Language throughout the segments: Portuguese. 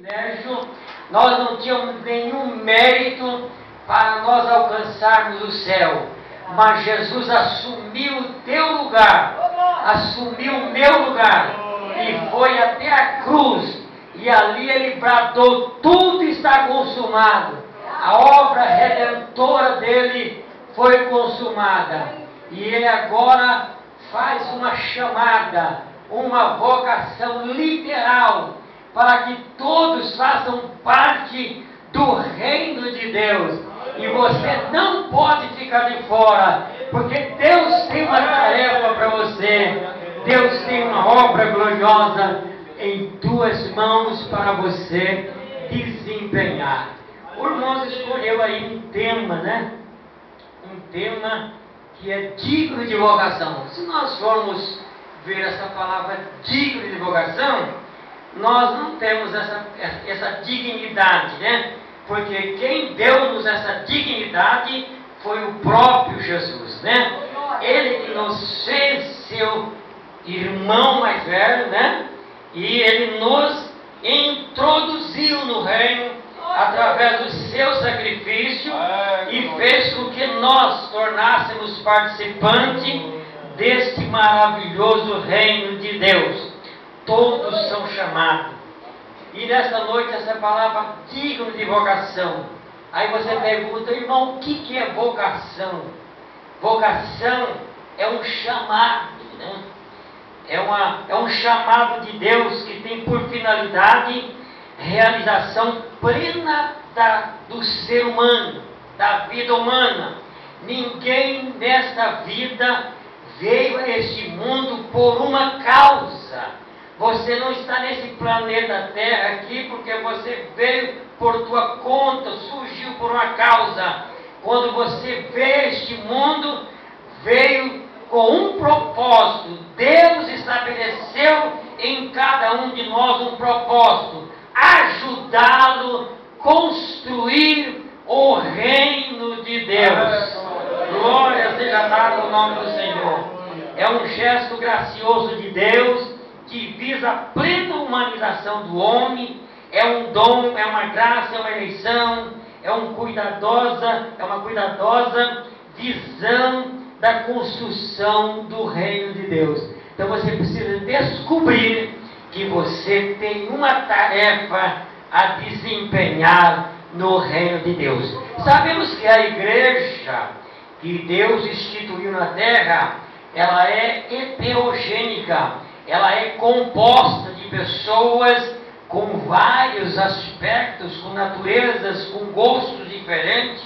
privilégio, nós não tínhamos nenhum mérito para nós alcançarmos o céu, mas Jesus assumiu o teu lugar, assumiu o meu lugar, e foi até a cruz, e ali ele bradou: tudo está consumado. A obra redentora dele foi consumada, e ele agora faz uma chamada, uma vocação literal, para que todos façam parte do reino de Deus. E você não pode ficar de fora, porque Deus tem uma tarefa para você. Deus tem uma obra gloriosa em tuas mãos para você desempenhar. O irmão escolheu aí um tema, né? Um tema que é digno de vocação. Se nós formos ver essa palavra digno de vocação, nós não temos essa dignidade, né? Porque quem deu-nos essa dignidade foi o próprio Jesus, né? Ele que nos fez seu irmão mais velho, né? E ele nos introduziu no reino através do seu sacrifício e fez com que nós tornássemos participantes deste maravilhoso reino de Deus. Todos são chamados. E nesta noite essa palavra digno de vocação. Aí você pergunta: irmão, o que é vocação? Vocação é um chamado, né? É um chamado de Deus que tem por finalidade realização plena do ser humano, da vida humana. Ninguém nesta vida veio a este mundo por uma causa. Você não está nesse planeta Terra aqui porque você veio por tua conta, surgiu por uma causa. Quando você veio a este mundo, veio com um propósito. Deus estabeleceu em cada um de nós um propósito: ajudá-lo a construir o reino de Deus. Glória seja dada ao nome do Senhor. É um gesto gracioso de Deus que visa a plena humanização do homem. É um dom, é uma graça, é uma eleição, é uma cuidadosa visão da construção do reino de Deus. Então você precisa descobrir que você tem uma tarefa a desempenhar no reino de Deus. Sabemos que a igreja que Deus instituiu na terra, ela é heterogênica, ela é composta de pessoas com vários aspectos, com naturezas, com gostos diferentes,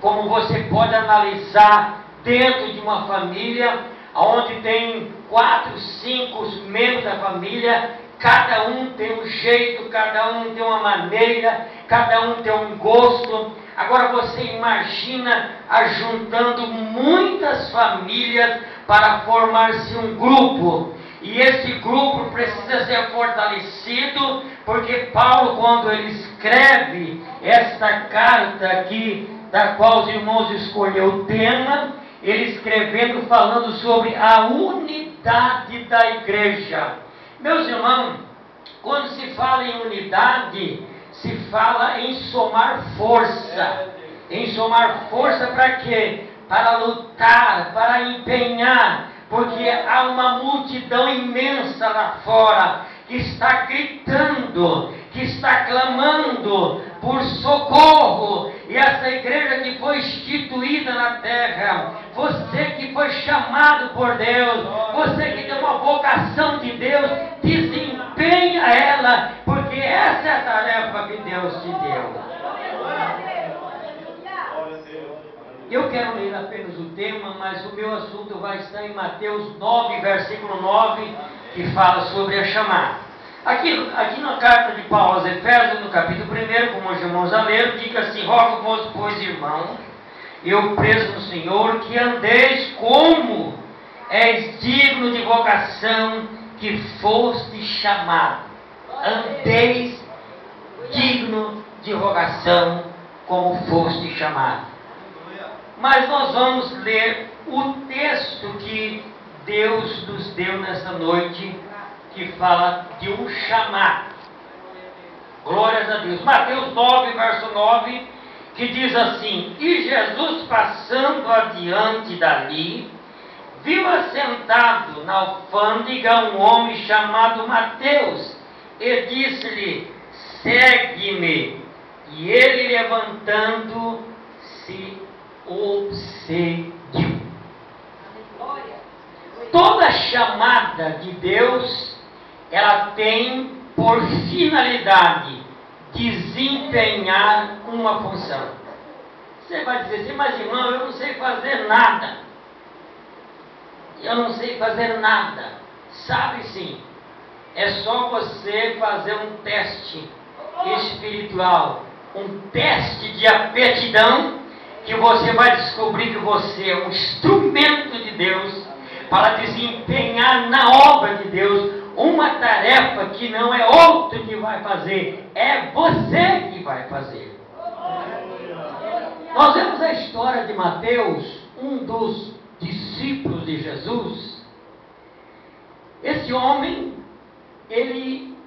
como você pode analisar dentro de uma família, onde tem 4, 5 membros da família, cada um tem um jeito, cada um tem uma maneira, cada um tem um gosto. Agora você imagina ajuntando muitas famílias para formar-se um grupo. E esse grupo precisa ser fortalecido, porque Paulo, quando ele escreve esta carta aqui, da qual os irmãos escolheu o tema, ele escrevendo, falando sobre a unidade da igreja. Meus irmãos, quando se fala em unidade, se fala em somar força. Em somar força para quê? Para lutar, para empenhar, porque há uma multidão imensa lá fora que está gritando, que está clamando por socorro. E essa igreja que foi instituída na terra, você que foi chamado por Deus, você que tem uma vocação de Deus, desempenha ela, porque essa é a tarefa que Deus te deu. Eu quero ler apenas o tema, mas o meu assunto vai estar em Mateus 9, versículo 9, que fala sobre a chamada. Aqui na carta de Paulo aos Efésios, no capítulo 1, como os irmãos já leram, diz assim: rogo-vos, pois, irmãos, eu preso no Senhor, que andeis como és digno de vocação que foste chamado. Andeis digno de vocação como foste chamado. Mas nós vamos ler o texto que Deus nos deu nesta noite, que fala de um chamado. Glórias a Deus. Mateus 9, verso 9, que diz assim: E Jesus, passando adiante dali, viu assentado na alfândega um homem chamado Mateus, e disse-lhe: Segue-me. E ele, levantando-se, o seguiu. Toda chamada de Deus, ela tem por finalidade desempenhar uma função. Você vai dizer assim: mas irmão, eu não sei fazer nada. Eu não sei fazer nada. Sabe sim. É só você fazer um teste espiritual, um teste de aptidão, que você vai descobrir que você é um instrumento de Deus para desempenhar na obra de Deus uma tarefa que não é outro que vai fazer, é você que vai fazer. Nós vemos a história de Mateus, um dos discípulos de Jesus. Esse homem, ele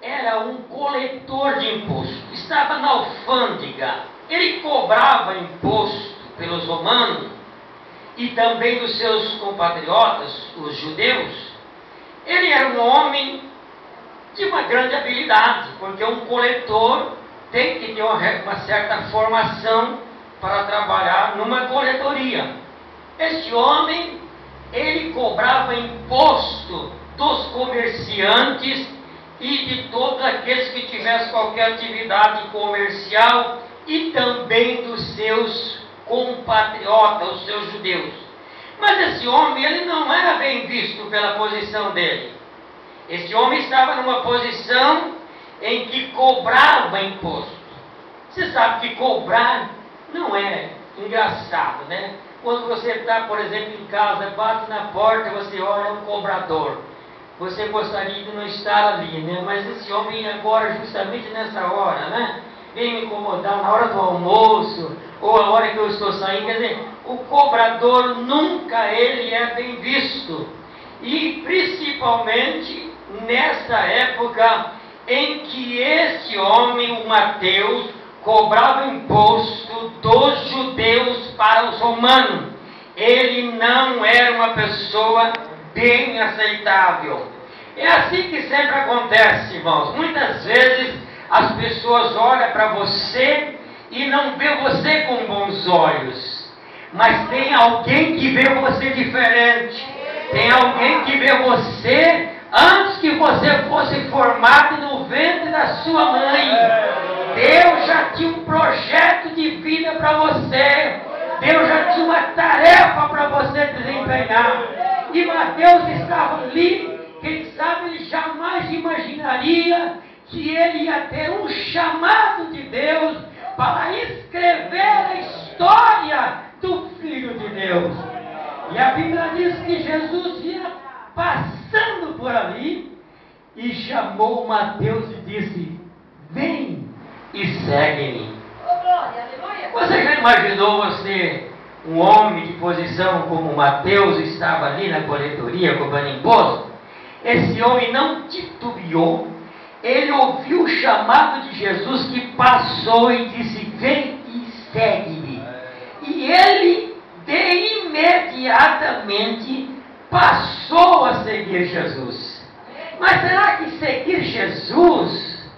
era um coletor de imposto, estava na alfândega, ele cobrava imposto pelos romanos e também dos seus compatriotas, os judeus. Ele era um homem de uma grande habilidade, porque um coletor tem que ter uma certa formação para trabalhar numa coletoria. Este homem, ele cobrava imposto dos comerciantes e de todos aqueles que tivessem qualquer atividade comercial e também dos seus compatriotas, os seus judeus. Mas esse homem, ele não era bem visto pela posição dele. Esse homem estava numa posição em que cobrava imposto. Você sabe que cobrar não é engraçado, né? Quando você está, por exemplo, em casa, bate na porta, você olha, é um cobrador. Você gostaria de não estar ali, né? Mas esse homem agora, justamente nessa hora, né? Vem me incomodar na hora do almoço, ou a hora que eu estou saindo. Quer dizer, o cobrador nunca ele é bem visto. E principalmente nessa época em que esse homem, o Mateus, cobrava imposto dos judeus para os romanos. Ele não era uma pessoa bem aceitável. É assim que sempre acontece, irmãos. Muitas vezes as pessoas olham para você e não vê você com bons olhos. Mas tem alguém que vê você diferente. Tem alguém que vê você antes que você fosse formado no ventre da sua mãe. Deus já tinha um projeto de vida para você. Deus já tinha uma tarefa para você desempenhar. E Mateus estava ali, quem sabe ele jamais imaginaria que ele ia ter um chamado de Deus para escrever a história do Filho de Deus. E a Bíblia diz que Jesus ia passando por ali e chamou Mateus e disse: vem e segue-me. Você já imaginou você, um homem de posição como Mateus, estava ali na coletoria cobrando imposto? Esse homem não titubeou, ele ouviu o chamado de Jesus que passou e disse: vem e segue-me. E ele de imediatamente passou a seguir Jesus. Mas será que seguir Jesus,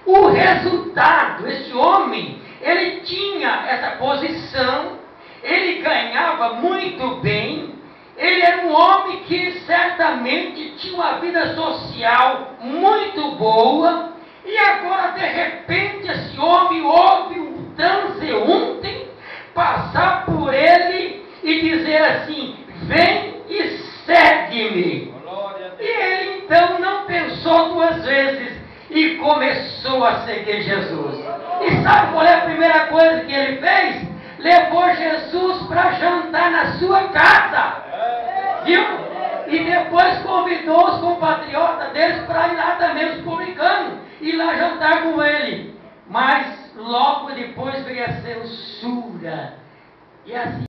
o resultado, esse homem, ele tinha essa posição, ele ganhava muito bem, ele era um homem que certamente tinha uma vida social muito boa, e agora de repente esse homem ouve um transeunte passar por ele e dizer assim: vem e segue-me. E ele então não pensou duas vezes e começou a seguir Jesus. E sabe qual é a primeira coisa que ele fez? Levou Jesus para jantar na sua casa. Viu? E depois convidou os compatriotas deles para ir lá também, os publicanos, ir lá jantar com ele. Mas logo depois veio a censura. E assim